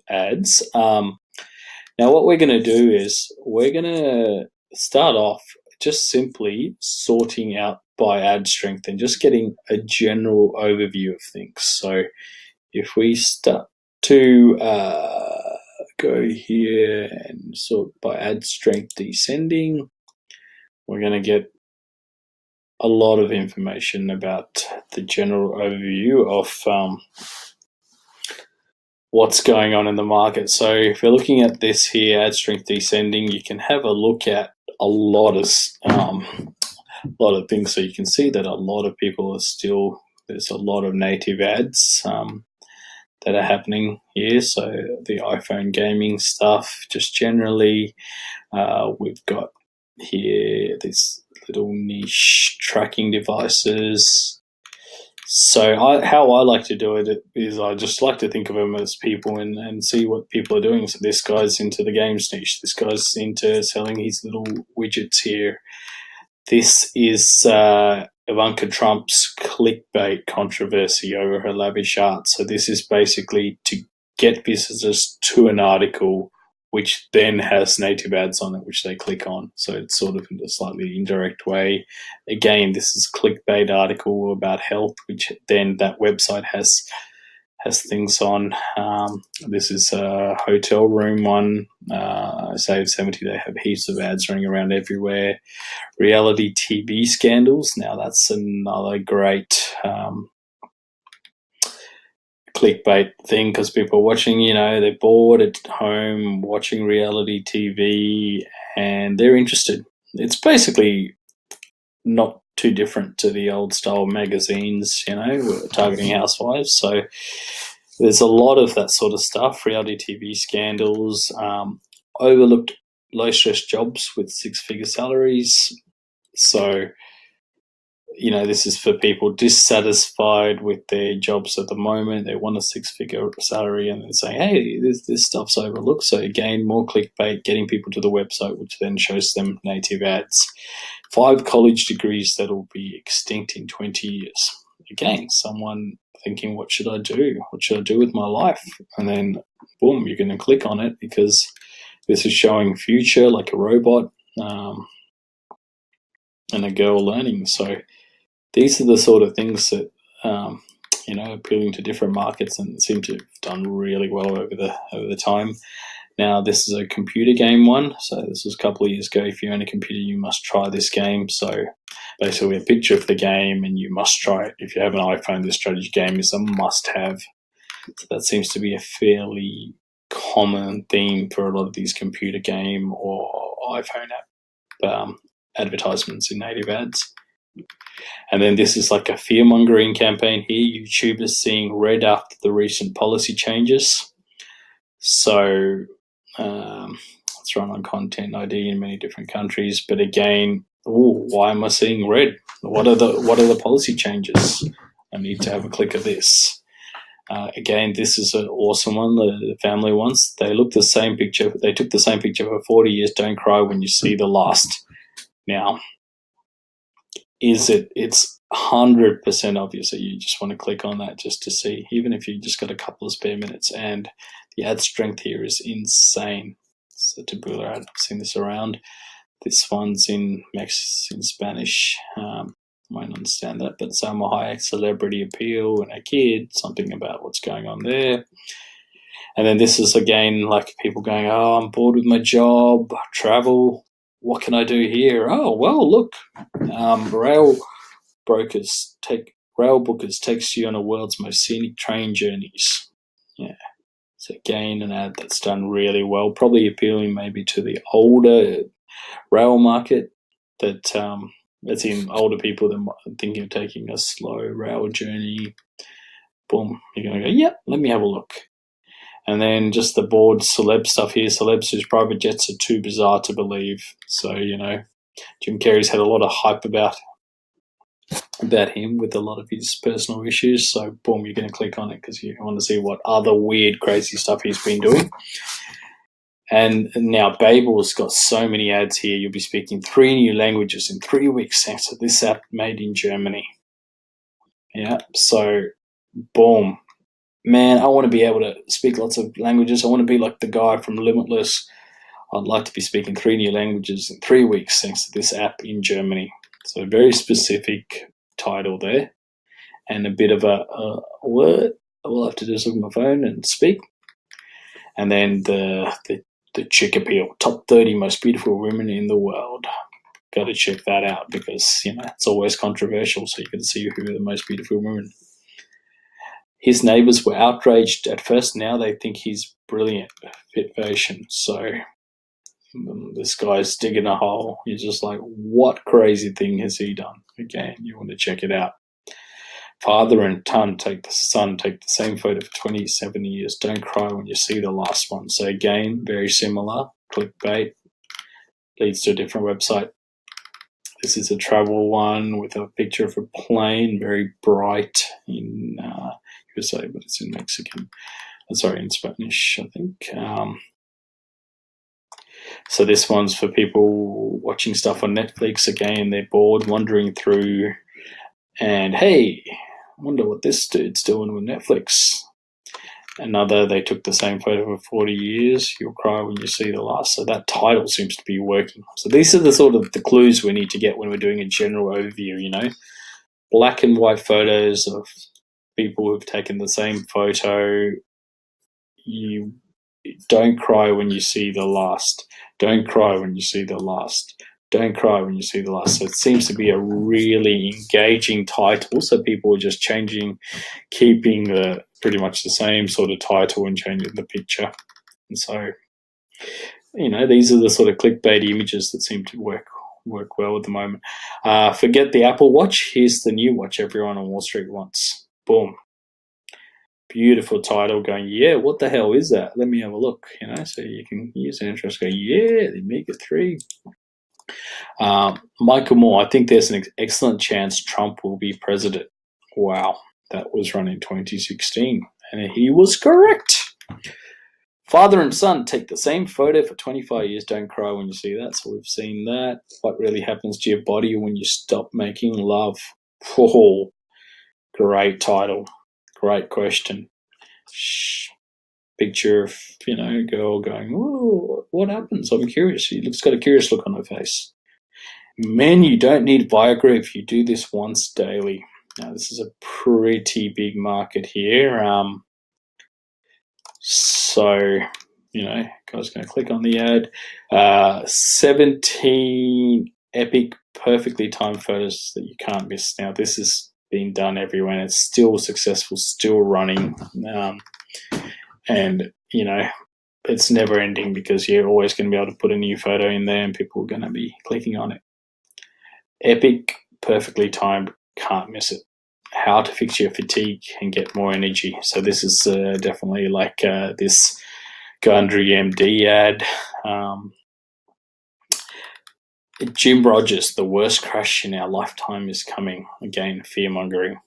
ads. Now what we're going to do is we're going to start off just simply sorting out by ad strength and just getting a general overview of things. So if we start to go here and sort by ad strength descending, we're going to get a lot of information about the general overview of what's going on in the market. So if you're looking at this here, ad strength descending, you can have a look at a lot of things. So you can see that a lot of people are still, there's a lot of native ads that are happening here. So the iPhone gaming stuff, just generally, we've got here this little niche tracking devices. So how I like to do it is I just like to think of them as people and see what people are doing. So this guy's into the games niche. This guy's into selling his little widgets here. This is Ivanka Trump's clickbait controversy over her lavish art. So this is basically to get visitors to an article which then has native ads on it, which they click on. So it's sort of in a slightly indirect way. Again, this is a clickbait article about health, which then that website has things on. This is a hotel room one. Save 70, they have heaps of ads running around everywhere. Reality TV scandals. Now that's another great clickbait thing because people are watching, they're bored at home watching reality TV and they're interested. It's basically not too different to the old style magazines, targeting housewives. So there's a lot of that sort of stuff, reality TV scandals, overlooked low-stress jobs with six-figure salaries. So, this is for people dissatisfied with their jobs at the moment. They want a six-figure salary and they're saying, hey, this stuff's overlooked. So again, more clickbait, getting people to the website, which then shows them native ads. 5 college degrees that will be extinct in 20 years. Again, someone thinking, what should I do? What should I do with my life? And then, boom, you're going to click on it because this is showing future, like a robot and a girl learning. So these are the sort of things that, appealing to different markets and seem to have done really well over the time. Now, this is a computer game one. So this was a couple of years ago. If you own a computer, you must try this game. So basically a picture of the game and you must try it. If you have an iPhone, this strategy game is a must-have. So that seems to be a fairly common theme for a lot of these computer game or iPhone app advertisements in native ads. And then this is like a fear-mongering campaign here. YouTubers seeing red after the recent policy changes. So it's run on content ID in many different countries. But again, why am I seeing red? What are the policy changes? I need to have a click of this. Again, this is an awesome one. The family ones. They look the same picture. They took the same picture for 40 years. Don't cry when you see the last. Now, it's 100% obvious that you just want to click on that just to see, even if you just got a couple of spare minutes. And the ad strength here is insane. It's a Taboola ad. I've seen this around. This one's in Spanish. Won't understand that, but Salma Hayek, celebrity appeal and a kid, something about what's going on there. And then this is again like people going, oh, I'm bored with my job, travel. What can I do here? Oh, well, look, rail bookers takes you on the world's most scenic train journeys. Yeah. So again, an ad that's done really well, probably appealing maybe to the older rail market that's in older people that are thinking of taking a slow rail journey. Boom, you're going to go, yep, let me have a look. And then just the bored celeb stuff here. Celebs whose private jets are too bizarre to believe. So, Jim Carrey's had a lot of hype about him with a lot of his personal issues. So, boom, you're going to click on it because you want to see what other weird, crazy stuff he's been doing. And now Babel's got so many ads here. You'll be speaking 3 new languages in 3 weeks thanks to this app made in Germany. Yeah, so, boom. Man, I want to be able to speak lots of languages. I want to be like the guy from Limitless. I'd like to be speaking 3 new languages in 3 weeks thanks to this app in Germany. So, very specific title there, and a bit of a word. All I have to do is look at my phone and speak. And then the chick appeal, top 30 most beautiful women in the world. Got to check that out because it's always controversial. So you can see who are the most beautiful women. His neighbors were outraged at first. Now they think he's brilliant, fit version. So this guy's digging a hole. He's just like, what crazy thing has he done? Again, you want to check it out. Father and son take the same photo for 27 years. Don't cry when you see the last one. So again, very similar. Clickbait leads to a different website. This is a travel one with a picture of a plane, very bright in USA, but it's in Mexican. Sorry, in Spanish, I think. So this one's for people watching stuff on Netflix. Again, they're bored, wandering through, and hey, I wonder what this dude's doing with Netflix. Another, they took the same photo for 40 years. You'll cry when you see the last. So that title seems to be working. So these are the sort of the clues we need to get when we're doing a general overview, Black and white photos of people who've taken the same photo. You don't cry when you see the last. Don't cry when you see the last. Don't cry when you see the last. So it seems to be a really engaging title. So people are just keeping pretty much the same sort of title and changing the picture. And so, these are the sort of clickbaity images that seem to work well at the moment. Forget the Apple Watch. Here's the new watch everyone on Wall Street wants. Boom. Beautiful title going, yeah, what the hell is that? Let me have a look, so you can use an interest, go, yeah, the Omega 3. Michael Moore, I think there's an excellent chance Trump will be president. Wow, that was run in 2016, and he was correct. Father and son take the same photo for 25 years. Don't cry when you see that. So we've seen that. What really happens to your body when you stop making love? Oh, great title. Great question. Picture of, a girl going, oh, what happens? I'm curious. She's got a curious look on her face. Men, you don't need Viagra if you do this once daily. Now, this is a pretty big market here. So, guys going to click on the ad. 17 epic, perfectly timed photos that you can't miss. Now, this has been done everywhere, and it's still successful, still running. And, it's never ending because you're always going to be able to put a new photo in there and people are going to be clicking on it. Epic, perfectly timed, can't miss it. How to fix your fatigue and get more energy. So this is definitely like this Gundry MD ad. Jim Rogers, the worst crash in our lifetime is coming. Again, fear-mongering.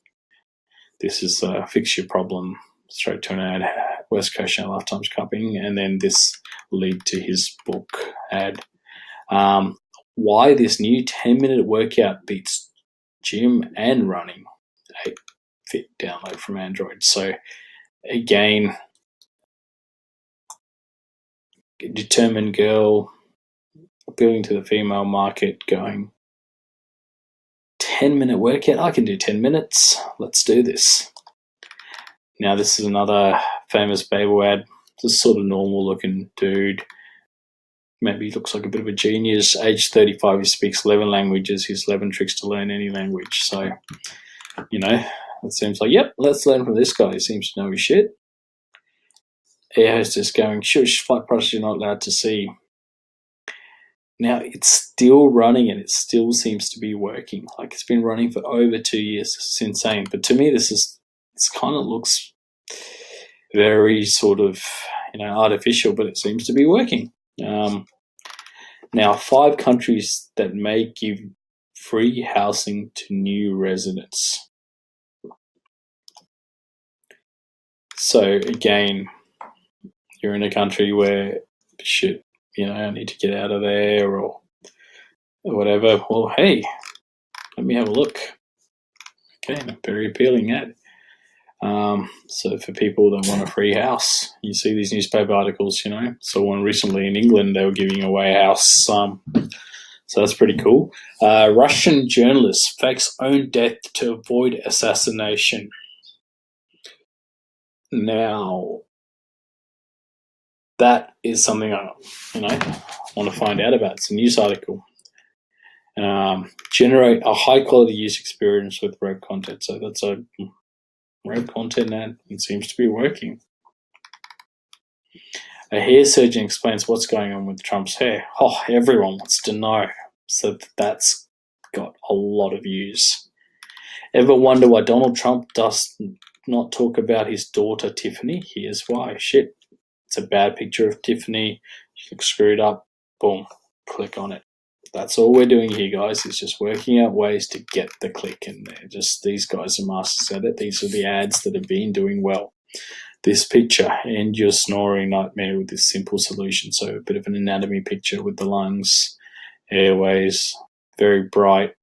This is fix your problem. Straight to an ad. Worst crash in our lifetime's coming. And then this will lead to his book ad. Why this new 10-minute workout beats gym and running. A fit download from Android. So again, determined girl appealing to the female market going 10-minute workout. I can do 10 minutes. Let's do this. Now this is another famous Babel ad. This sort of normal looking dude. Maybe he looks like a bit of a genius. Age 35, he speaks 11 languages. He's 11 tricks to learn any language. So, it seems like, yep, let's learn from this guy. He seems to know his shit. Air hostess going, shush, flight prices you're not allowed to see. Now, it's still running and it still seems to be working. Like, it's been running for over 2 years. It's insane. But to me, this kind of looks very sort of, artificial, but it seems to be working. Now, 5 countries that may give free housing to new residents. So again, you're in a country where shit, I need to get out of there or whatever. Well, hey, let me have a look. Okay, a very appealing ad. So for people that want a free house, you see these newspaper articles, So one recently in England, they were giving away a house. So that's pretty cool. Russian journalist fakes own death to avoid assassination. Now, that is something I want to find out about. It's a news article. Generate a high quality user experience with web content. So that's a web content ad. It seems to be working. A hair surgeon explains what's going on with Trump's hair. Oh, everyone wants to know. So that's got a lot of views. Ever wonder why Donald Trump does not talk about his daughter Tiffany? Here's why. Shit. It's a bad picture of Tiffany. She looks screwed up. Boom. Click on it. That's all we're doing here, guys. Is just working out ways to get the click in there. Just these guys are masters at it. These are the ads that have been doing well. This picture, end your snoring nightmare with this simple solution. So a bit of an anatomy picture with the lungs, airways, very bright,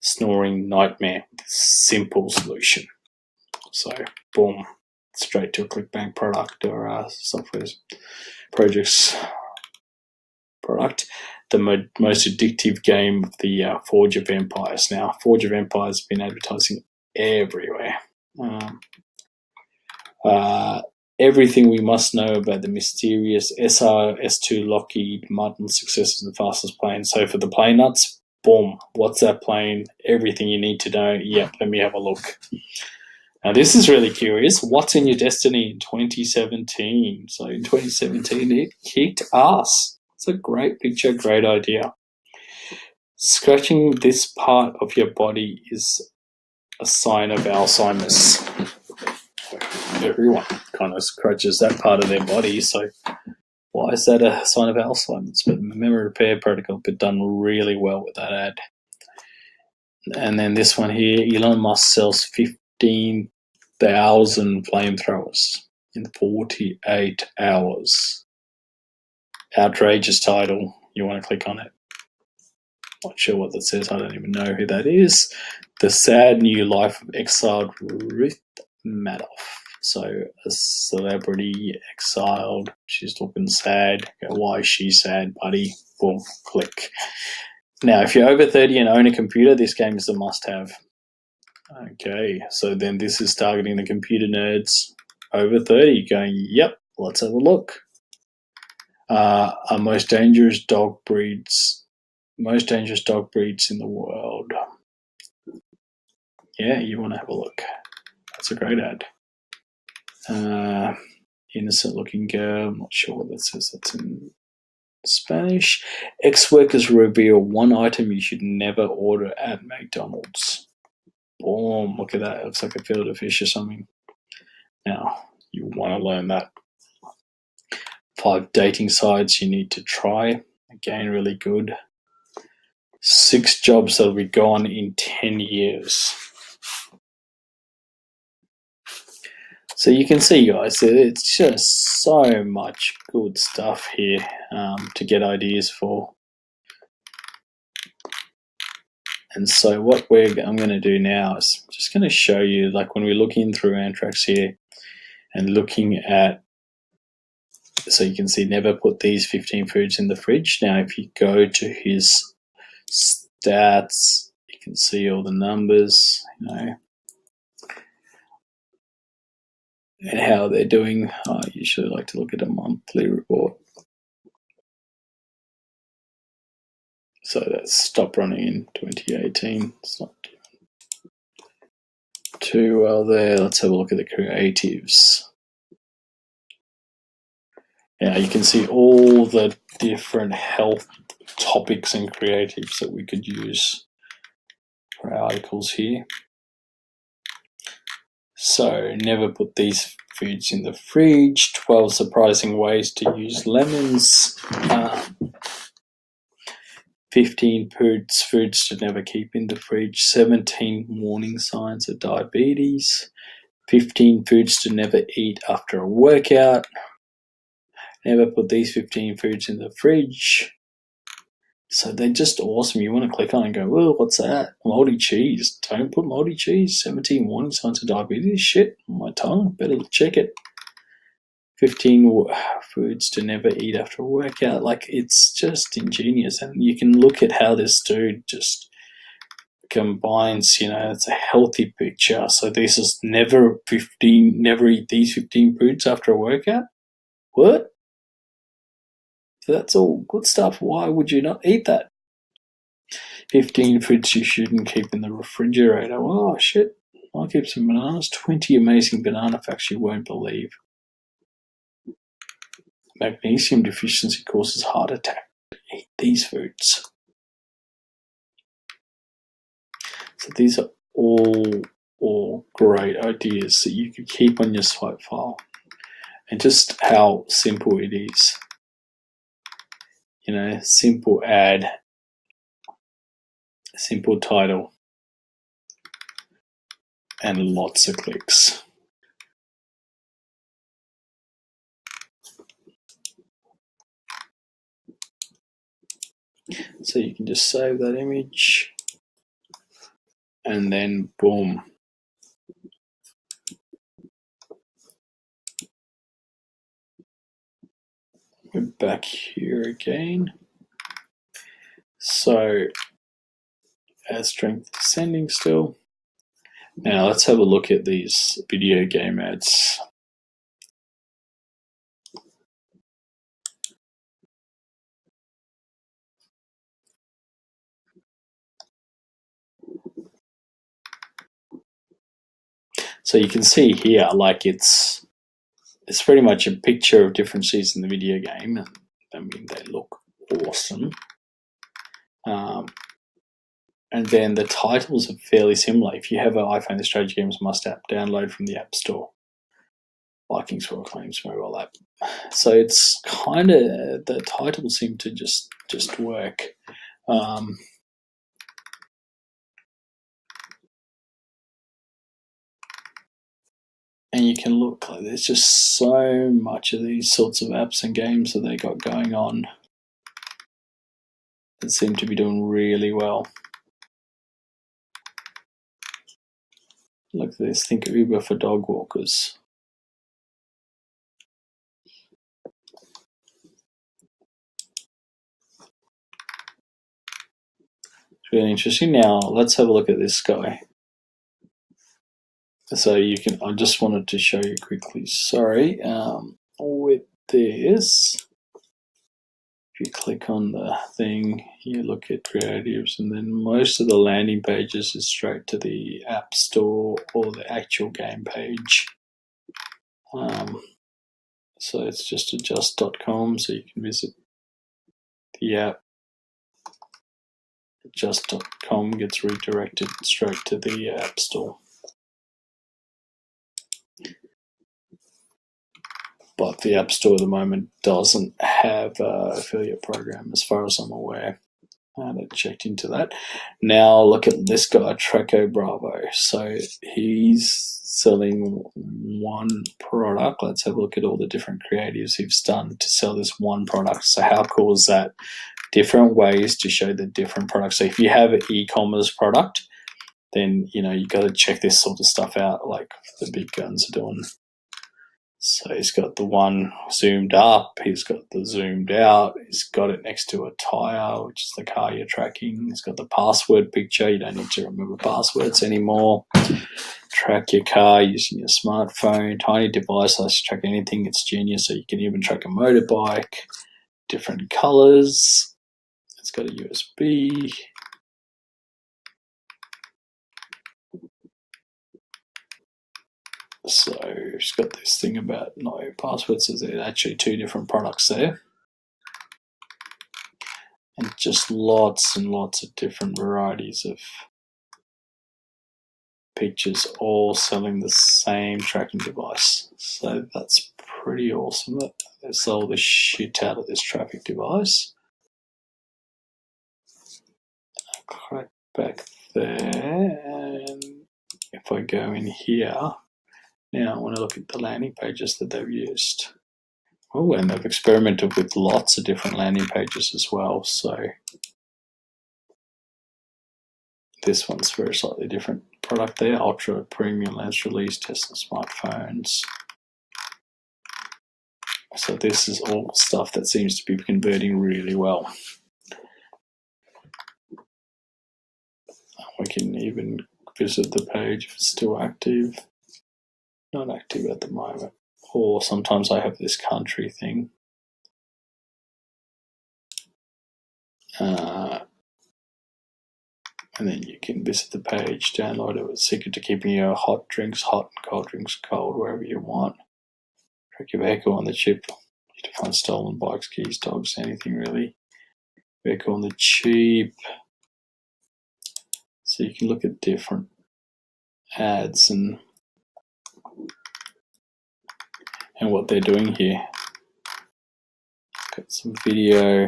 snoring nightmare. Simple solution. So, boom. Straight to a ClickBank product or software projects product. The most addictive game of the Forge of Empires. Now, Forge of Empires has been advertising everywhere. Everything we must know about the mysterious SR-S2 Lockheed Martin success is the fastest plane. So for the plane nuts, boom. What's that plane? Everything you need to know. Yep, let me have a look. Now, this is really curious. What's in your destiny in 2017? So in 2017, it kicked ass. It's a great picture, great idea. Scratching this part of your body is a sign of Alzheimer's. Everyone kind of scratches that part of their body. So why is that a sign of Alzheimer's? But memory repair protocol, but done really well with that ad. And then this one here, Elon Musk sells 15,000 flamethrowers in 48 hours. Outrageous title. You want to click on it. Not sure what that says. I don't even know who that is. The sad new life of exiled Ruth Madoff. So a celebrity exiled. She's looking sad. Why is she sad, buddy? Boom, click. Now, if you're over 30 and own a computer, this game is a must-have. Okay, so then this is targeting the computer nerds over 30, going, yep, let's have a look. Most dangerous dog breeds in the world. Yeah, you want to have a look. That's a great ad. Innocent-looking girl. I'm not sure what that says. That's in Spanish. Ex-workers reveal one item you should never order at McDonald's. Boom, look at that. It looks like a field of fish or something. Now, you want to learn that. 5 dating sites you need to try. Again, really good. 6 jobs that'll be gone in 10 years. So you can see, guys, it's just so much good stuff here to get ideas for. And so what I'm going to do now is just going to show you, like when we're looking through Anstrex here and looking at, so you can see never put these 15 foods in the fridge. Now, if you go to his stats, you can see all the numbers, and how they're doing. I usually like to look at a monthly report. So that's stopped running in 2018. It's not too well there. Let's have a look at the creatives. Now you can see all the different health topics and creatives that we could use for our articles here. So never put these foods in the fridge. 12 surprising ways to use lemons. 15 foods to never keep in the fridge. 17 warning signs of diabetes. 15 foods to never eat after a workout. Never put these 15 foods in the fridge. So they're just awesome. You want to click on and go, well, what's that? Moldy cheese. Don't put moldy cheese. 17 warning signs of diabetes. Shit, on my tongue. Better check it. 15 foods to never eat after a workout. Like, it's just ingenious. And you can look at how this dude just combines, it's a healthy picture. So this is never eat these 15 foods after a workout. What? That's all good stuff. Why would you not eat that? 15 foods you shouldn't keep in the refrigerator. Oh, shit. I'll keep some bananas. 20 amazing banana facts you won't believe. Magnesium deficiency causes heart attack. Eat these foods. So these are all great ideas that you could keep on your swipe file. And just how simple it is. Simple ad, simple title, and lots of clicks. So you can just save that image, and then boom. We're back here again. So add strength descending still. Now let's have a look at these video game ads. So you can see here, like it's pretty much a picture of different scenes in the video game. I mean, they look awesome. And then the titles are fairly similar. If you have an iPhone, the Strategy Games Must app, download from the App Store. Vikings World Claims mobile app. So it's kind of, the titles seem to just work. And you can look, there's just so much of these sorts of apps and games that they got going on that seem to be doing really well. Look at this, think of Uber for dog walkers. It's really interesting. Now let's have a look at this guy. So I just wanted to show you quickly, sorry, with this, if you click on the thing, you look at creatives, and then most of the landing pages is straight to the App Store or the actual game page. So it's just adjust.com, so you can visit the app. Adjust.com gets redirected straight to the App Store. But the App Store at the moment doesn't have an affiliate program, as far as I'm aware. And I checked into that. Now look at this guy, Treco Bravo. So he's selling one product. Let's have a look at all the different creatives he's done to sell this one product. So how cool is that? Different ways to show the different products. So if you have an e-commerce product, then you got to check this sort of stuff out, like the big guns are doing. So he's got the one zoomed up, he's got the zoomed out, he's got it next to a tyre, which is the car you're tracking. He's got the password picture, you don't need to remember passwords anymore. Track your car using your smartphone. Tiny device lets you track anything, it's genius. So you can even track a motorbike, different colours. It's got a USB. So it's got this thing about no passwords. So there's actually two different products there. And just lots and lots of different varieties of pictures, all selling the same tracking device. So that's pretty awesome. They sell the shit out of this tracking device. I'll crack back there, and if I go in here, now I want to look at the landing pages that they've used. Oh, and they've experimented with lots of different landing pages as well. So This one's very slightly different product there. Ultra premium lens release, testing smartphones. So this is all stuff that seems to be converting really well. We can even visit the page if it's still active. Not active at the moment. Or sometimes I have this country thing. And then you can visit the page, download it. It's secret to keeping your hot drinks hot and cold drinks cold wherever you want. Track your vehicle on the chip. You to find stolen bikes, keys, dogs, anything really. Vehicle on the cheap. So you can look at different ads and what they're doing here. Got some video,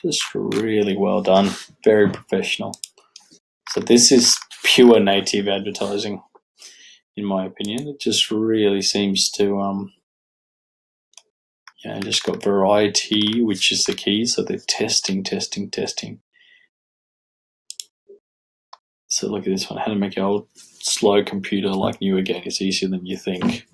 just really well done, very professional. So this is pure native advertising, in my opinion. It just really seems to, just got variety, which is the key. So they're testing. So look at this one, how to make your old slow computer like new again. It's easier than you think.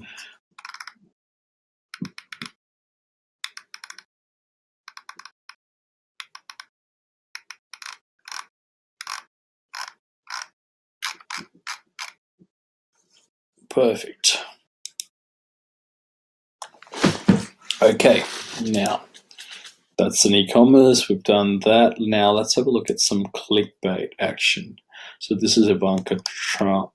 Perfect. Okay, now that's an e-commerce. We've done that. Now let's have a look at some clickbait action. So this is Ivanka Trump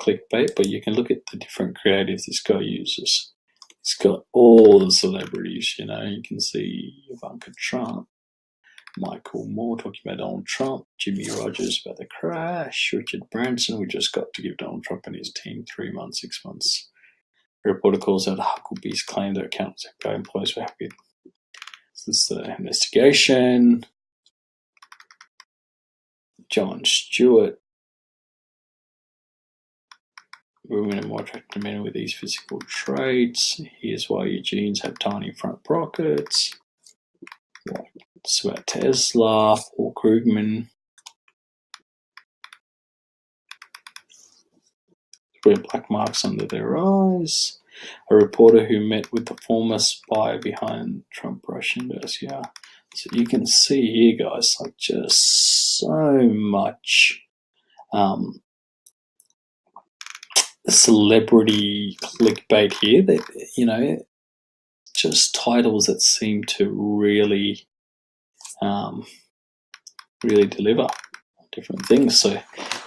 clickbait, but you can look at the different creatives this guy uses. He's got all the celebrities, you can see Ivanka Trump, Michael Moore talking about Donald Trump, Jimmy Rogers about the crash, Richard Branson, we just got to give Donald Trump and his team 3 months, 6 months. A reporter calls out Hucklebee's claim that accountants and employees were happy. This is the investigation. John Stewart. Women are more attracted to men with these physical traits. Here's why your jeans have tiny front pockets. It's about Tesla, Paul Krugman. Wear black marks under their eyes. A reporter who met with the former spy behind Trump Russian dossier. So you can see here, guys, like just so much celebrity clickbait here that, just titles that seem to really, really deliver different things. So it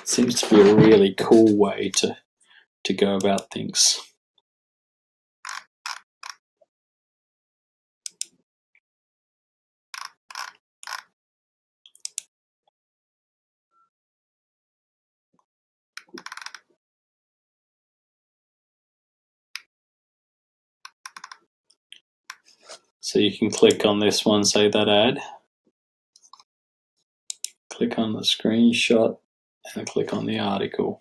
seems to be a really cool way to go about things. So you can click on this one, say that ad, click on the screenshot, and click on the article.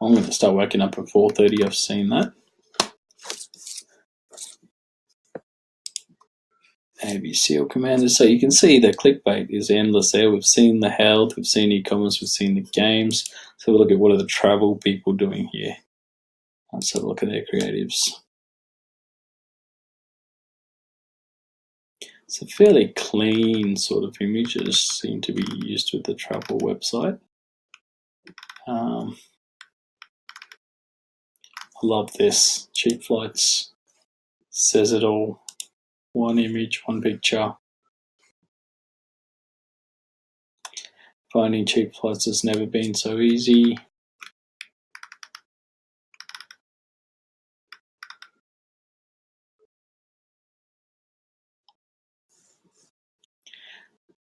I'm going to start waking up at 4:30. I've seen that. Navy SEAL commanders. So you can see the clickbait is endless there. We've seen the health, we've seen e-commerce, we've seen the games. So we'll look at what are the travel people doing here. Let's have a look at their creatives. It's a fairly clean sort of images seem to be used with the travel website. I love this. Cheap flights. Says it all. One image, one picture. Finding cheap flights has never been so easy.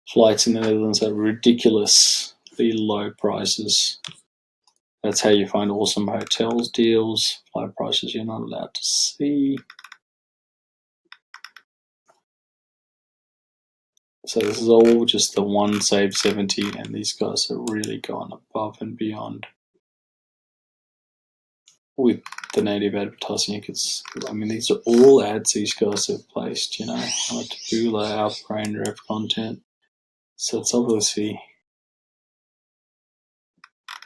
Flights in the Netherlands at ridiculously low prices. That's how you find awesome hotels deals, flight prices you're not allowed to see. So this is all just the one Save 70, and these guys have really gone above and beyond with the native advertising. I mean, these are all ads these guys have placed, you know, like Taboola, Outbrain, Ref Content. So it's obviously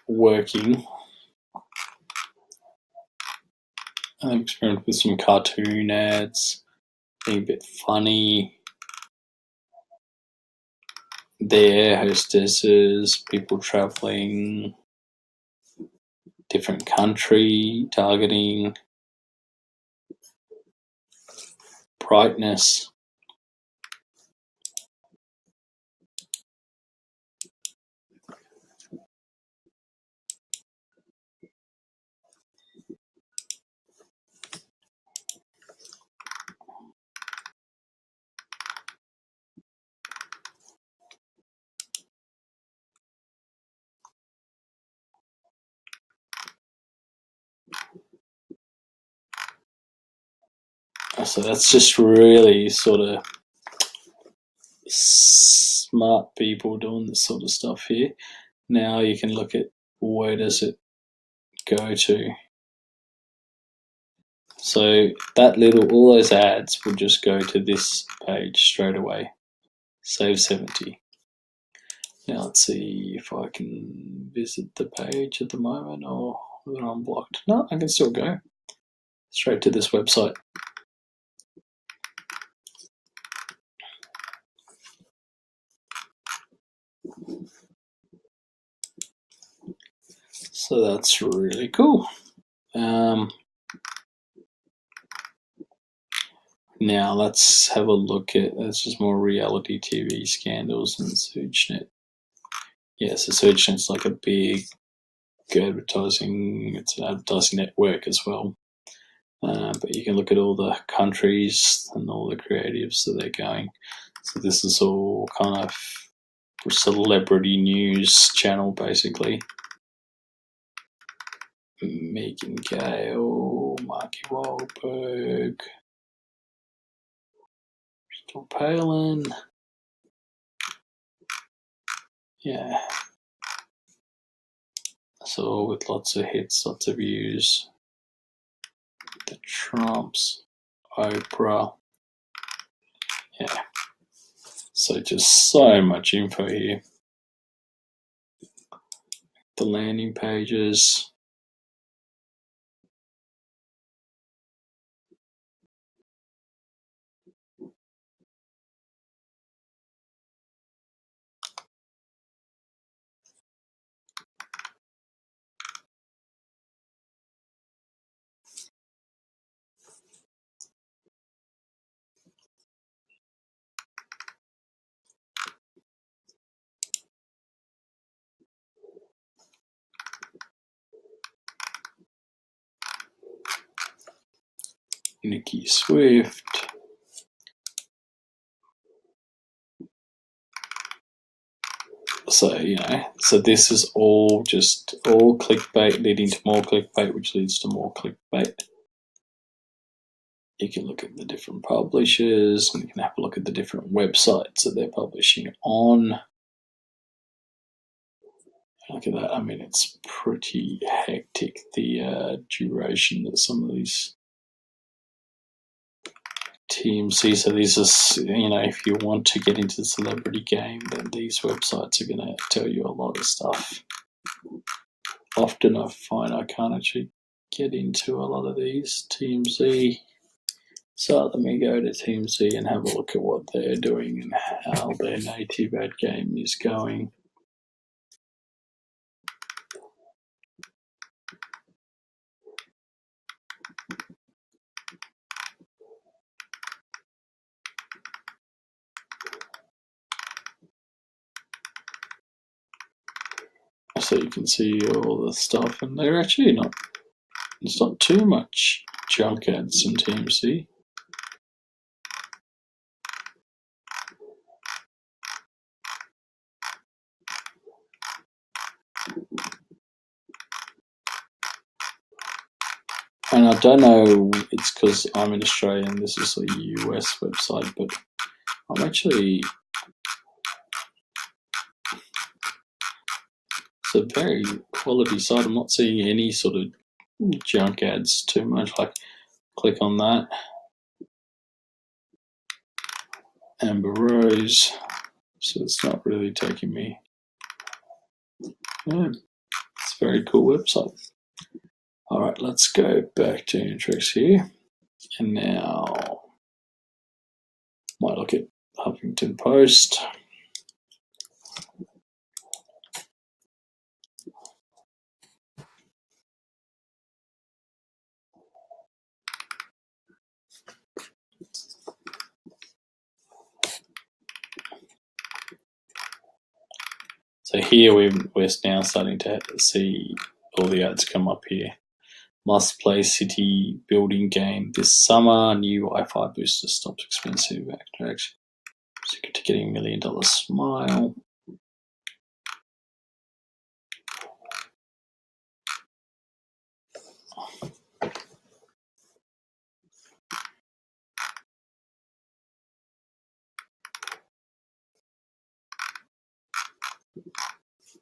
working. I've experimented with some cartoon ads, being a bit funny. The air hostesses, people traveling, different country targeting, brightness. So that's just really sort of smart people doing this sort of stuff here. Now you can look at where does it go to. So that all those ads will just go to this page straight away. Save 70. Now let's see if I can visit the page at the moment, or whether I'm blocked. No, I can still go straight to this website. So that's really cool. Now let's have a look at, this is more reality TV scandals and SearchNet. Yeah, so SearchNet's like a big advertising, it's an advertising network as well. But you can look at all the countries and all the creatives that they're going. So this is all kind of celebrity news channel, basically. Megan Gale, Marky Wahlberg, Crystal Palin. Yeah. So with lots of hits, lots of views. The Trumps, Oprah. Yeah. So just so much info here. The landing pages. Nikki Swift. So, you know, so this is all just all clickbait leading to more clickbait, which leads to more clickbait. You can look at the different publishers, and you can have a look at the different websites that they're publishing on. Look at that. I mean, it's pretty hectic, the duration that some of these teams see. So these are, you know, if you want to get into the celebrity game, then these websites are going to tell you a lot of stuff. Often I find I can't actually get into a lot of these. TMZ. So let me go to TMZ and have a look at what they're doing and how their native ad game is going. So you can see all the stuff, and they're actually not, it's not too much junk ads in TMZ. And I don't know, it's because I'm in Australia and this is a US website, but I'm actually It's a very quality site. I'm not seeing any sort of junk ads too much. Like, click on that. Amber Rose. So it's not really taking me. Yeah, it's a very cool website. All right, let's go back to Anstrex here. And now might look at Huffington Post. So here we're now starting to see all the ads come up here. Must play city building game this summer. New Wi-Fi booster stops expensive Anstrex. Secret to getting $1 million smile.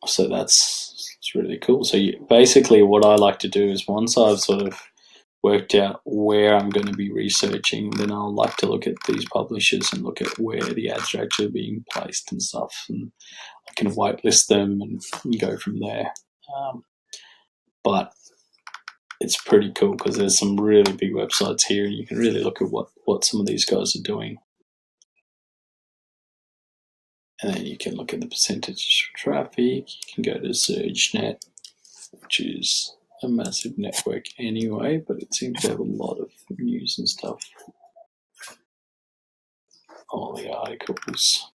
So it's really cool. So basically what I like to do is once I've sort of worked out where I'm going to be researching, then I'll like to look at these publishers and look at where the ads are actually being placed and stuff. And I can whitelist them and go from there. But it's pretty cool because there's some really big websites here and you can really look at what some of these guys are doing. And then you can look at the percentage of traffic. You can go to SurgeNet, which is a massive network anyway, but it seems to have a lot of news and stuff. All the articles.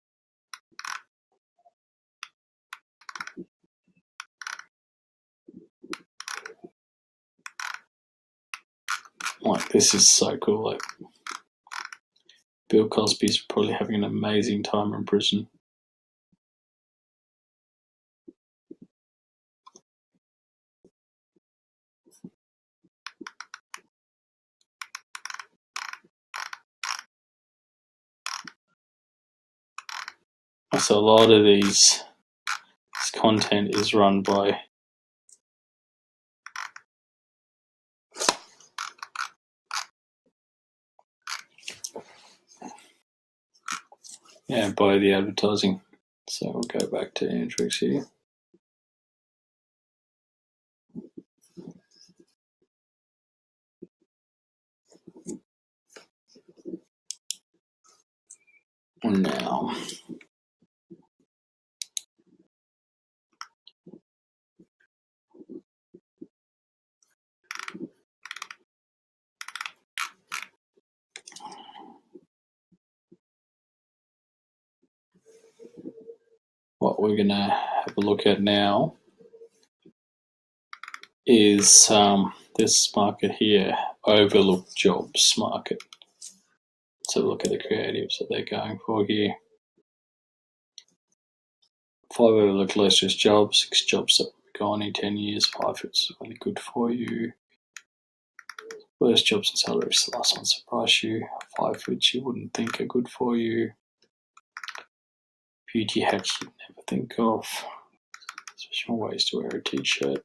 Like, this is so cool. Like, Bill Cosby's probably having an amazing time in prison. So a lot of this content is run by by the advertising. So we'll go back to Anstrex here. And now what we're going to have a look at now is this market here, overlooked jobs market. So look at the creatives that they're going for here. 5 overlooked latest jobs, 6 jobs that will be gone in 10 years, 5 it's really good for you. Worst jobs and salaries, the last one surprise you. 5 which you wouldn't think are good for you. Beauty hacks you'd never think of. Special ways to wear a t-shirt.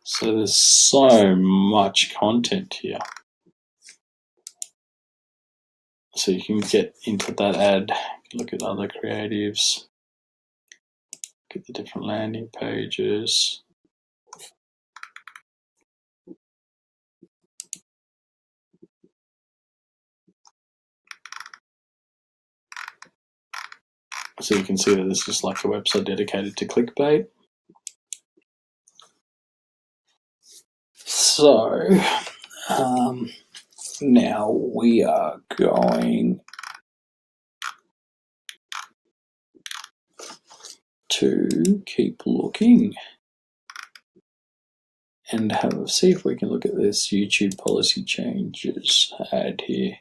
So there's so much content here. So you can get into that ad, look at other creatives, look at the different landing pages. So you can see that this is like a website dedicated to clickbait. So now we are going to keep looking. and see if we can look at this YouTube policy changes ad here.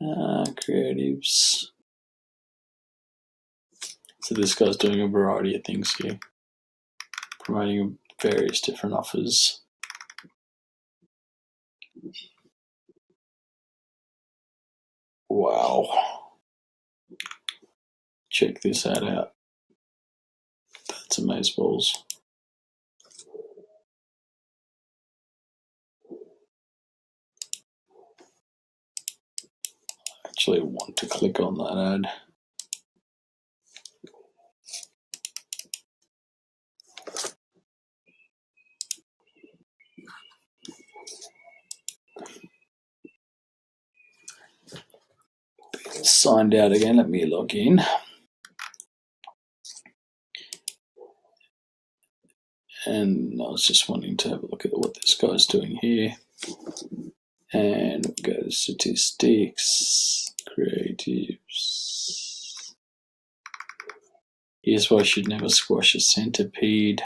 Creatives. So this guy's doing a variety of things here, promoting various different offers. Wow. Check this ad out. That's amazeballs. I actually want to click on that ad. Signed out again. Let me log in. And I was just wanting to have a look at what this guy's doing here. And we'll go to statistics, creatives. Here's why I should never squash a centipede.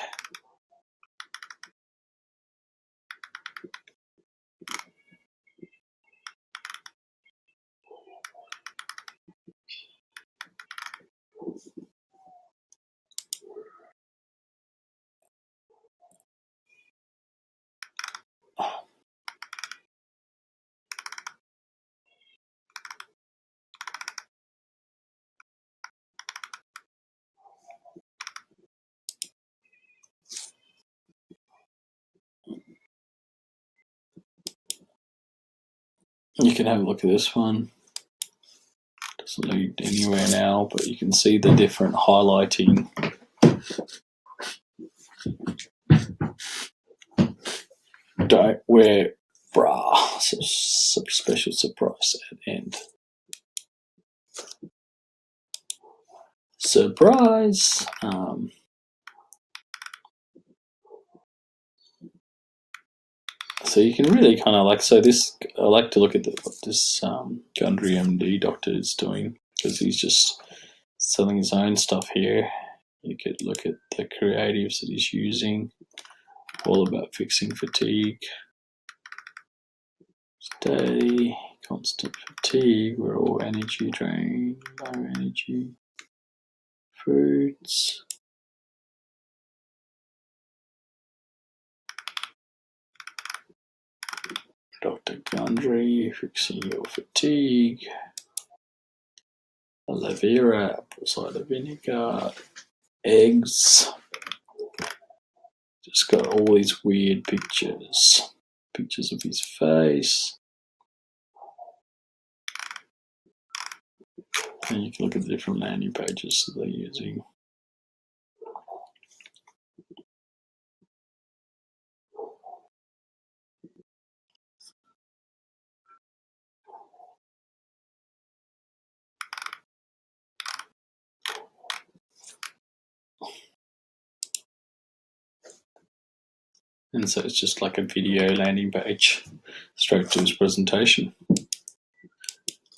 You can have a look at this one. Doesn't lead anywhere now, but you can see the different highlighting. Don't wear bra. So special surprise at end. Surprise. So you can really kind of so this, I like to look at what this Gundry MD doctor is doing, because he's just selling his own stuff here. You could look at the creatives that he's using, all about fixing fatigue. Stay, constant fatigue, we're all energy drained, low energy, foods. Dr. Gundry, fixing your fatigue. Aloe vera, apple cider vinegar, eggs. Just got all these weird pictures of his face. And you can look at the different landing pages that they're using. And so it's just like a video landing page straight to his presentation.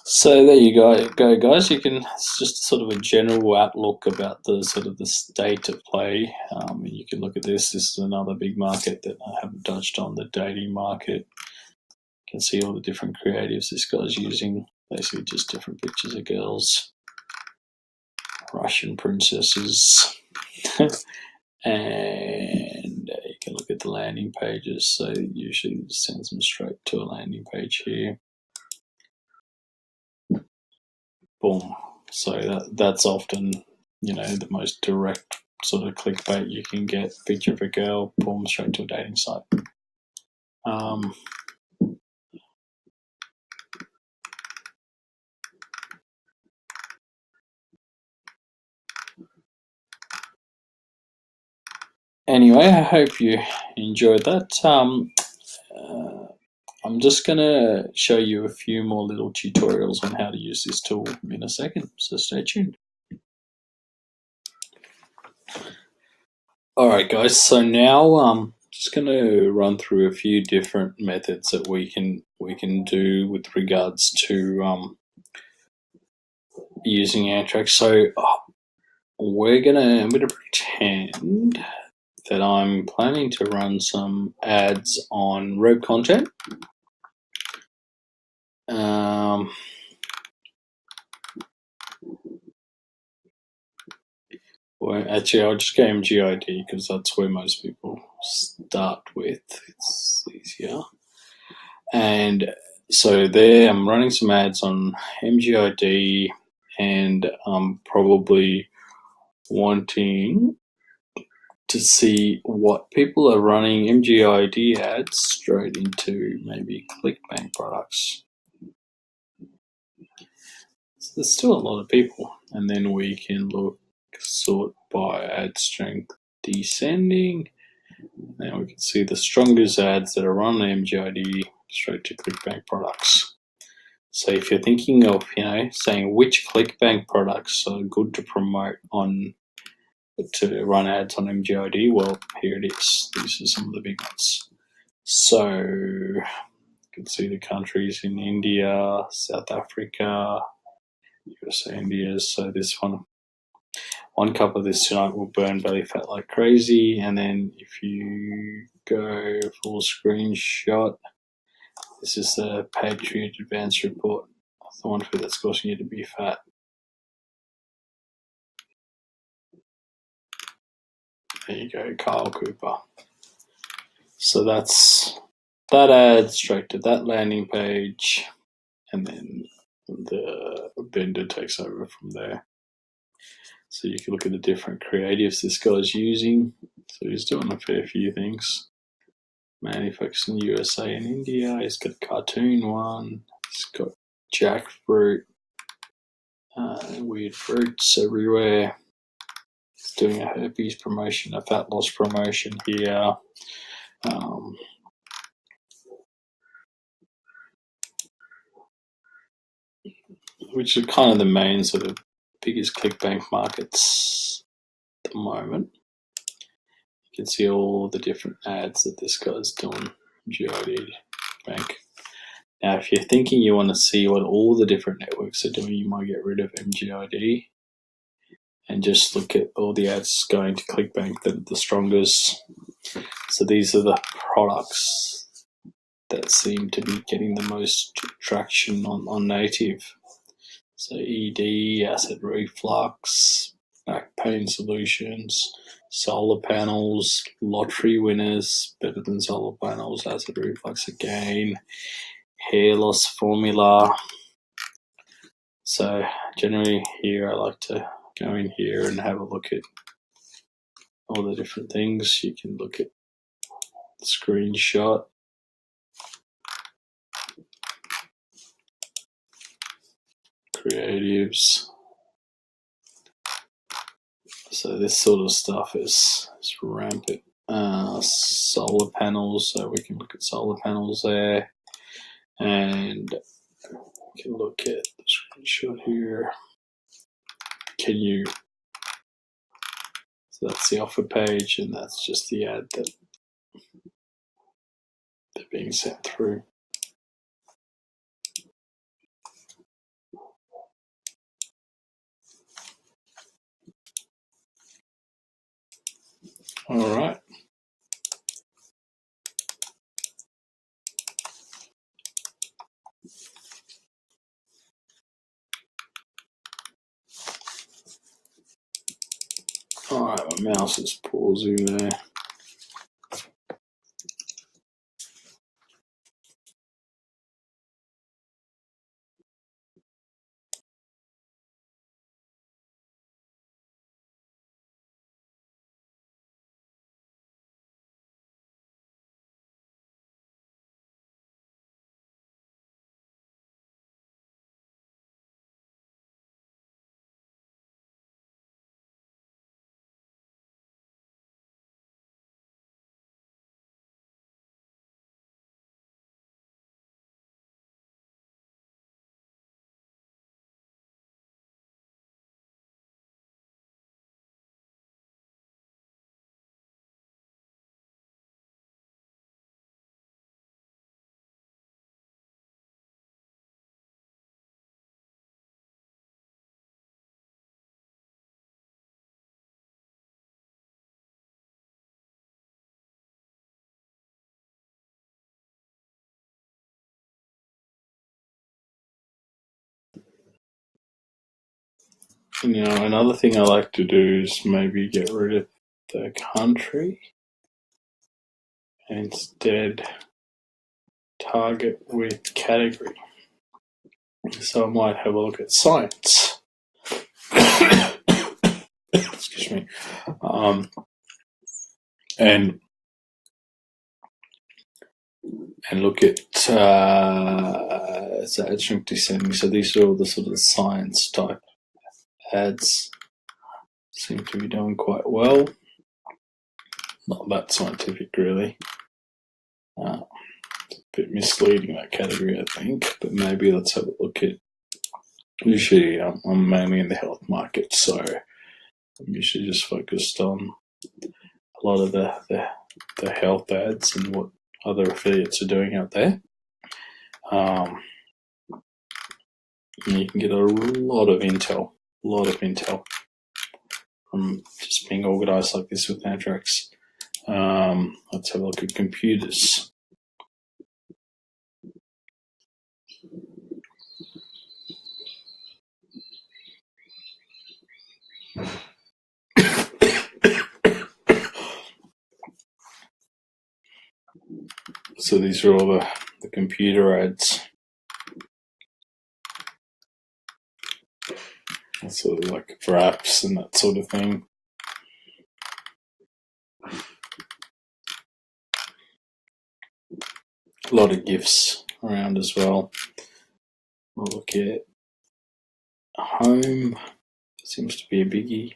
So there you go guys. It's just sort of a general outlook about the sort of the state of play. You can look at this. This is another big market that I haven't touched on, the dating market. You can see all the different creatives this guy's using. Basically just different pictures of girls, Russian princesses. And you can look at the landing pages. So usually it sends them straight to a landing page here. Boom. So that's often, the most direct sort of clickbait you can get. Picture of a girl, boom, straight to a dating site. Anyway, I hope you enjoyed that. I'm just going to show you a few more little tutorials on how to use this tool in a second, so stay tuned. Alright guys, so now I'm just going to run through a few different methods that we can do with regards to using Anstrex. So I'm going to pretend that I'm planning to run some ads on web content. Well, actually, I'll just go MGID because that's where most people start with. It's easier. And so there, I'm running some ads on MGID, and I'm probably wanting to see what people are running MGID ads straight into maybe ClickBank products. So there's still a lot of people, and then we can sort by ad strength descending. Now we can see the strongest ads that are on MGID straight to ClickBank products. So if you're thinking of, saying which ClickBank products are good to promote to run ads on MGID, well, here it is. These are some of the big ones. So you can see the countries in India, South Africa, USA, India. So this one cup of this tonight will burn belly fat like crazy. And then if you go full screenshot, this is the Patriot Advanced Report, the one food that's causing you to be fat. There you go, Kyle Cooper. So that's that ad straight to that landing page, and then the vendor takes over from there. So you can look at the different creatives this guy's using. So he's doing a fair few things. Manufacturing USA and India. He's got a cartoon one. He's got jackfruit, weird fruits everywhere. He's doing a herpes promotion, a fat loss promotion here. Which are kind of the main sort of biggest ClickBank markets at the moment. You can see all the different ads that this guy's doing. GID Bank. Now, if you're thinking you want to see what all the different networks are doing, you might get rid of MGID and just look at all the ads going to ClickBank that are the strongest. So these are the products that seem to be getting the most traction on native. So ED, acid reflux, back pain solutions, solar panels, lottery winners, better than solar panels, acid reflux again, hair loss formula. So generally here I like to go in here and have a look at all the different things. You can look at the screenshot. Creatives. So this sort of stuff is rampant. Solar panels, so we can look at solar panels there, and we can look at the screenshot here. So that's the offer page, and that's just the ad that they're being sent through. All right. All right, my mouse is pausing there. Another thing I like to do is maybe get rid of the country and instead target with category. So I might have a look at science. Excuse me. And look at adjunct descending. So these are all the sort of science type ads. Seem to be doing quite well. Not that scientific, really. It's a bit misleading, that category, I think. But maybe let's have a look at. Usually, I'm mainly in the health market, so I'm usually just focused on a lot of the health ads and what other affiliates are doing out there. You can get a lot of intel from just being organized like this with Anstrex. Let's have a look at computers. So these are all the computer ads. Sort of like for apps and that sort of thing. A lot of GIFs around as well. We'll look at home. Seems to be a biggie.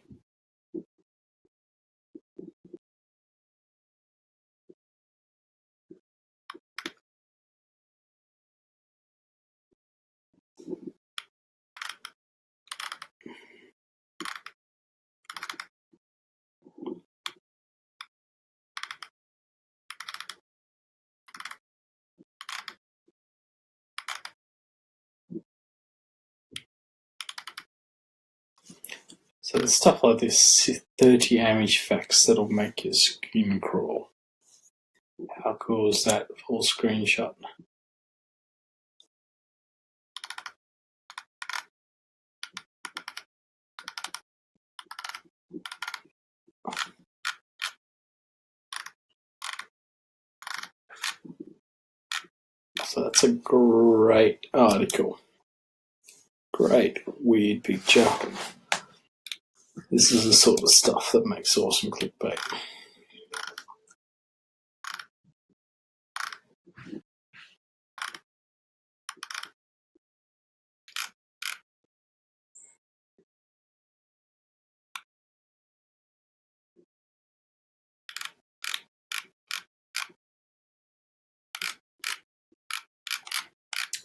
So there's stuff like this, 30 image facts that'll make your skin crawl. How cool is that? Full screenshot. So that's a great article. Great weird picture. This is the sort of stuff that makes awesome clickbait.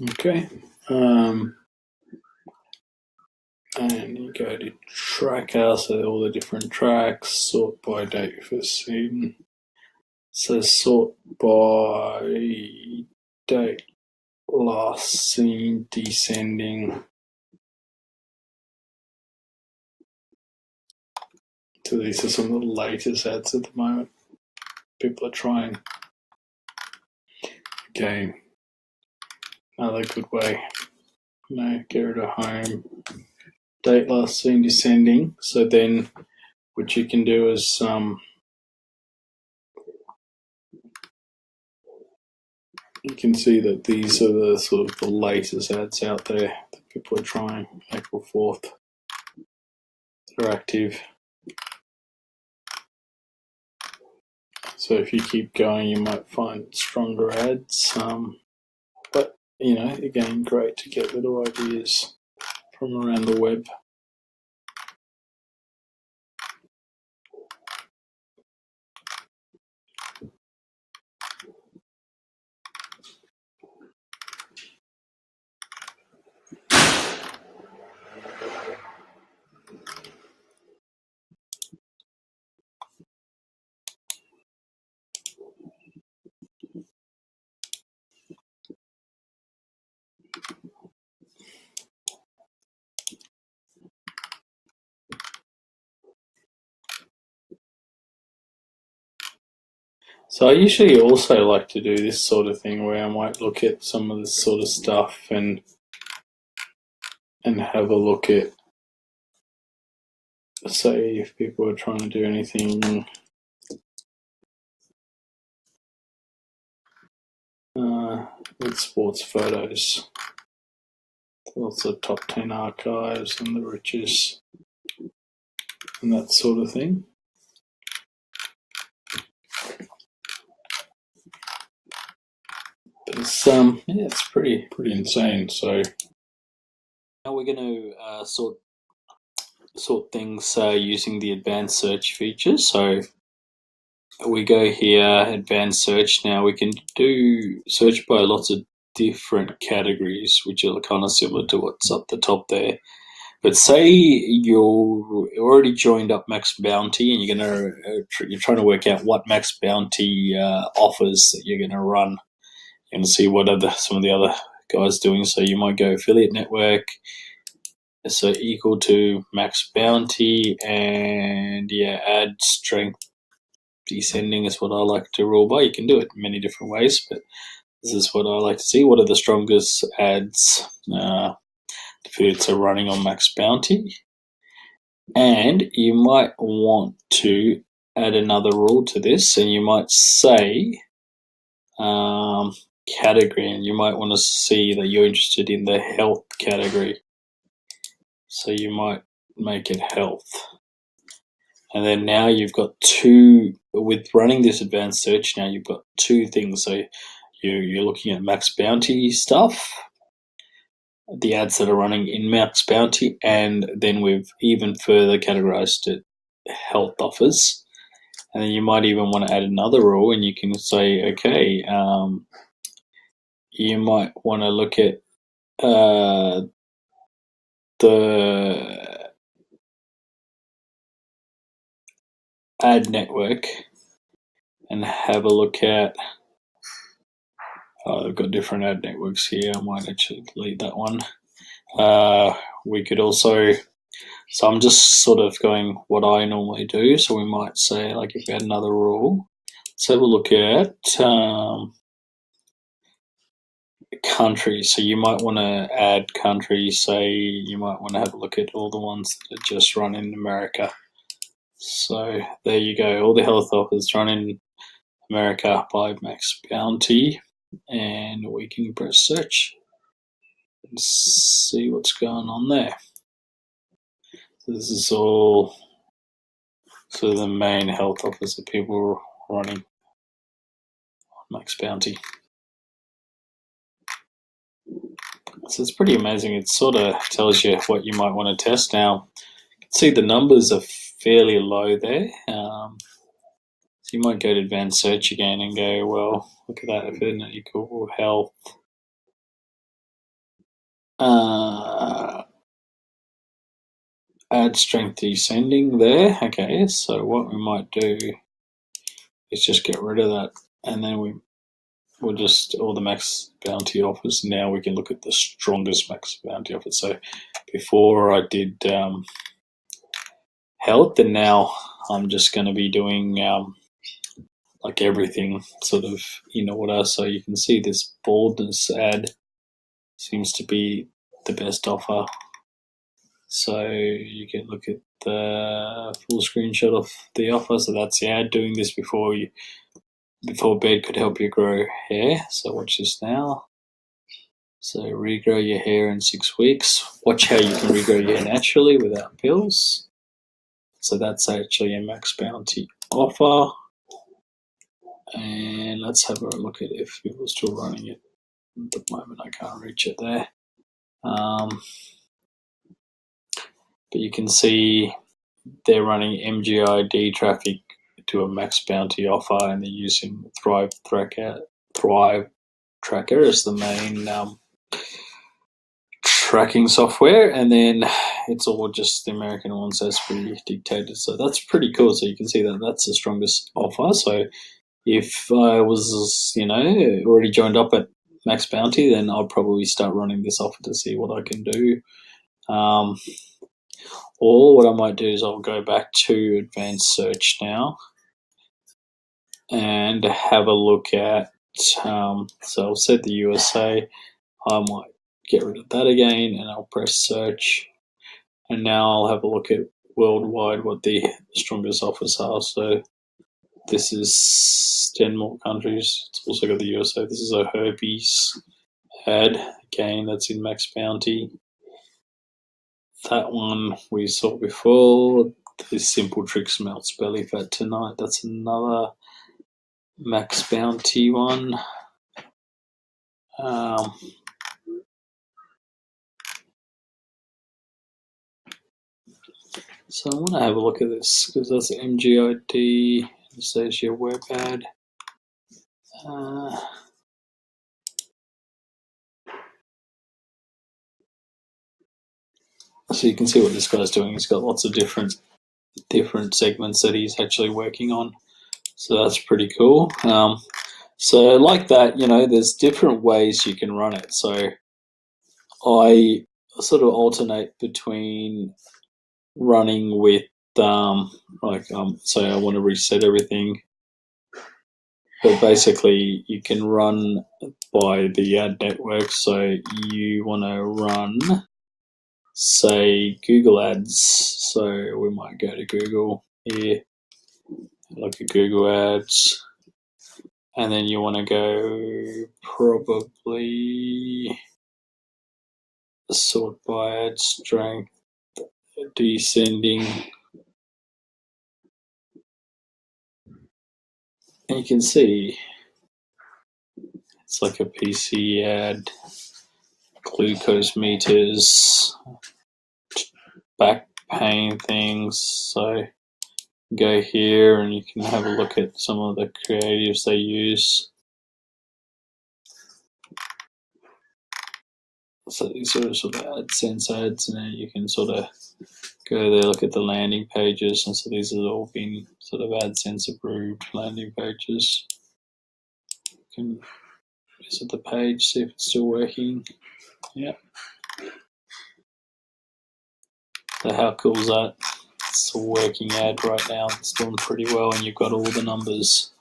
Okay. And you go to tracker, so all the different tracks, sort by date for seen. So sort by date last seen descending. So these are some of the latest ads at the moment. People are trying. Okay. Another good way. Get rid of home. Date last seen descending. So then what you can do is you can see that these are the sort of the latest ads out there that people are trying. April 4th. They're active. So if you keep going, you might find stronger ads. But, again, great to get little ideas from around the web. So I usually also like to do this sort of thing where I might look at some of this sort of stuff and have a look at say if people are trying to do anything with sports photos. Also top 10 archives and the riches and that sort of thing. But it's it's pretty insane. So now we're going to sort things using the advanced search features. So we go here, advanced search. Now we can do search by lots of different categories, which are kind of similar to what's up the top there. But say you're already joined up Max Bounty, and you're trying to work out what Max Bounty offers that you're going to run, and see what some of the other guys doing. So you might go affiliate network, so equal to Max Bounty, and yeah, add strength descending is what I like to rule by. You can do it in many different ways, but this is what I like to see. What are the strongest ads affiliates are running on Max Bounty? And you might want to add another rule to this, and you might say category, and you might want to see that you're interested in the health category. So you might make it health. And then now you've got with running this advanced search, now you've got two things. So you're looking at Max Bounty stuff, the ads that are running in Max Bounty, and then we've even further categorized it health offers. And then you might even want to add another rule, and you can say, okay, you might want to look at the ad network and have a look at, I've got different ad networks here. I might actually delete that one. We could also, so I'm just sort of going what I normally do. So we might say, like, if we had another rule, let's have a look at countries. So you might want to add countries. Say you might want to have a look at all the ones that just run in America. So there you go. All the health offers run in America by Max Bounty, and we can press search and see what's going on there. So this is all the main health offers that people are running on Max Bounty. So it's pretty amazing. It sort of tells you what you might want to test. Now, you can see the numbers are fairly low there. So you might go to advanced search again and go, well, look at that, if equal health. Add strength descending there. Okay, so what we might do is just get rid of that, and then we'll just all the Max Bounty offers. Now we can look at the strongest Max Bounty offers. So before I did health, and now I'm just going to be doing like everything sort of in order. So you can see this baldness ad seems to be the best offer. So you can look at the full screenshot of the offer. So that's the ad. Doing this before bed could help you grow hair. So watch this now. So regrow your hair in 6 weeks. Watch how you can regrow your hair naturally without pills. So that's actually a Max Bounty offer. And let's have a look at if people are still running it. At the moment, I can't reach it there. But you can see they're running MGID traffic to a Max Bounty offer, and they're using Thrive Tracker as the main tracking software, and then it's all just the American ones as pre-dictated. So that's pretty cool. So you can see that that's the strongest offer. So if I was, already joined up at Max Bounty, then I'll probably start running this offer to see what I can do. Or what I might do is I'll go back to advanced search now and have a look at, so I'll set the USA. I might get rid of that again, and I'll press search. And now I'll have a look at worldwide what the strongest offers are. So this is 10 more countries. It's also got the USA. This is a herpes ad. Again, that's in Max Bounty. That one we saw before. This Simple Tricks melts belly fat tonight. That's another Max Bounty one. So I want to have a look at this because that's MGID. It says your web ad. So you can see what this guy's doing. He's got lots of different segments that he's actually working on. So that's pretty cool. So like that, there's different ways you can run it. So I sort of alternate between running with say I want to reset everything. But basically you can run by the ad network. So you want to run, say, Google Ads. So we might go to Google here, look at Google Ads, and then you want to go probably sort by ad strength, descending, and you can see it's like a PC ad, glucose meters, back pain things. So go here and you can have a look at some of the creatives they use. So these are sort of AdSense ads, and then you can sort of go there, look at the landing pages, and so these have all been sort of AdSense approved landing pages. You can visit the page, see if it's still working. Yeah. So how cool is that? It's a working ad right now. It's doing pretty well, and you've got all the numbers.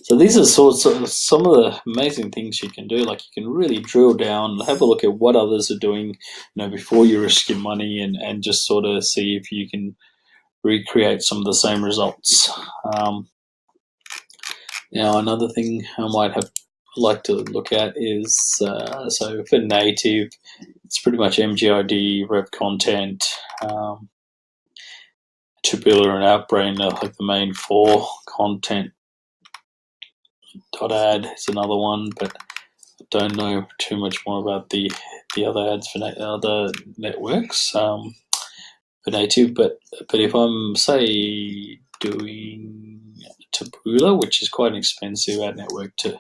So these are some of the amazing things you can do. Like you can really drill down, have a look at what others are doing, before you risk your money, and just sort of see if you can recreate some of the same results. Now, another thing I might like to look at is, so for native, it's pretty much MGID, Rev Content, Taboola and Outbrain are like the main four. Content .ad is another one, but I don't know too much more about the other ads for other networks for native. But if I'm, say, doing Taboola, which is quite an expensive ad network to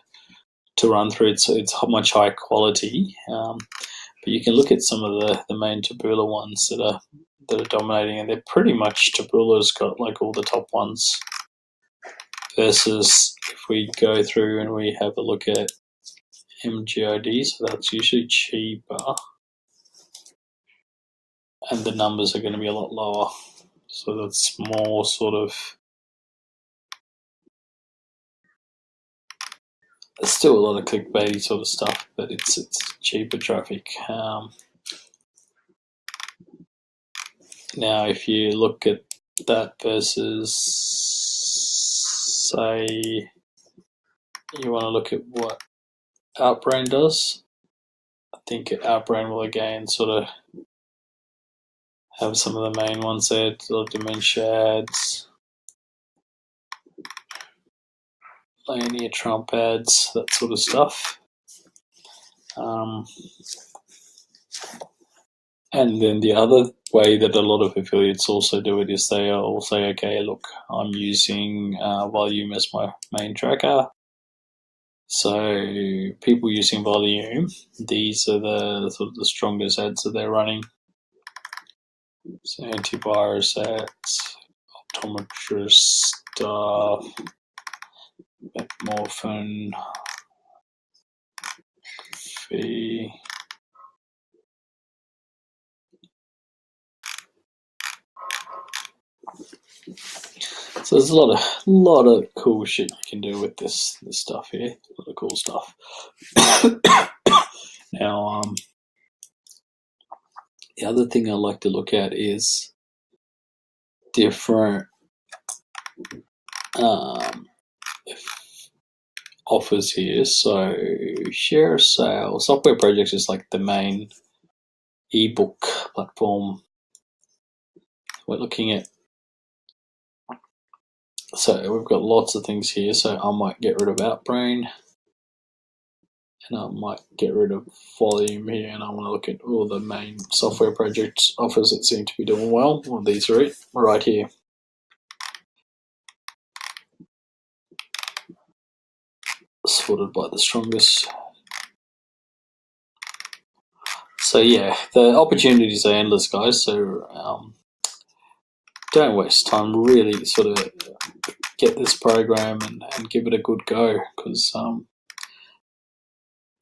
run through, it's much higher quality. But you can look at some of the main Taboola ones that are dominating, and they're pretty much, Taboola's got like all the top ones. Versus if we go through and we have a look at MGID, so that's usually cheaper, and the numbers are going to be a lot lower. So that's more sort of, there's still a lot of clickbaity sort of stuff, but it's cheaper traffic. Now, if you look at that versus, say, you want to look at what Outbrain does, I think Outbrain will again sort of have some of the main ones there, dementia ads, Melania Trump ads, that sort of stuff. And then the other way that a lot of affiliates also do it is they all say, okay, look, I'm using volume as my main tracker. So people using volume, these are the sort of the strongest ads that they're running. So antivirus ads, optometrist stuff, metmorphin, fee. So there's a lot of cool shit you can do with this stuff here. A lot of cool stuff. Now, The other thing I like to look at is different offers here. So share sale software projects is like the main ebook platform we're looking at. So we've got lots of things here. So I might get rid of Outbrain, and I might get rid of volume here, and I want to look at all the main software projects offers that seem to be doing well. Well, these are it right here. Sorted by the strongest. So yeah, the opportunities are endless, guys. So don't waste time. Really sort of get this program and give it a good go, because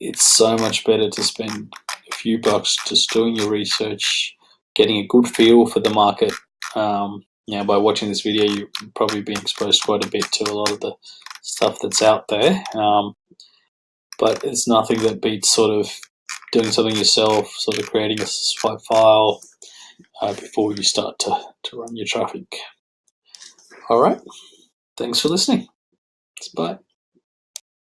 it's so much better to spend a few bucks just doing your research, getting a good feel for the market. By watching this video, you're probably being exposed quite a bit to a lot of the stuff that's out there. But it's nothing that beats sort of doing something yourself, sort of creating a swipe file before you start to run your traffic. All right. Thanks for listening. Bye.